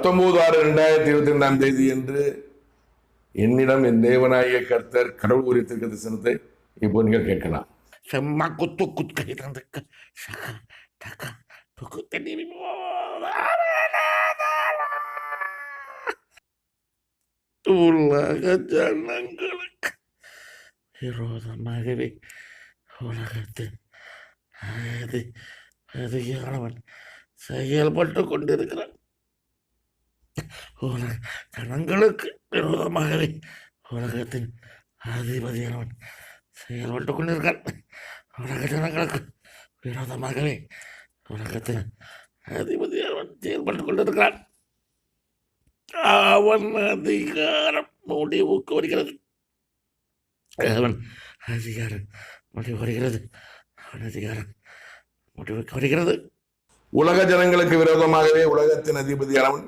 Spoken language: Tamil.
19/6/2022 என்று என்னிடம் என் தேவனாகிய கர்த்தர் கடவுள் உரித்திருக்க தரிசனத்தை இப்போ நீங்கள் கேட்கலாம். Sama kutu kaitan deka taka tuku tadi உலக ஜனங்களுக்கு விரோதமாகவே உலகத்தின் அதிகாரவன் செயல்பட்டு கொண்டிருக்கிறான். உலக ஜனங்களுக்கு விரோதமாகவே உலகத்தின் அதிபதியானவன் செயல்பட்டு கொண்டிருக்கான். உலக ஜனங்களுக்கு விரோதமாகவே உலகத்தின் அதிபதியானவன் செயல்பட்டு கொண்டிருக்கிறான். அவன் அதிகாரம் முடிவுக்கு வருகிறது. அவன் அதிகாரம் முடிவு வருகிறது. அவன் அதிகாரம் முடிவுக்கு வருகிறது. உலக ஜனங்களுக்கு விரோதமாகவே உலகத்தின் அதிபதியானவன்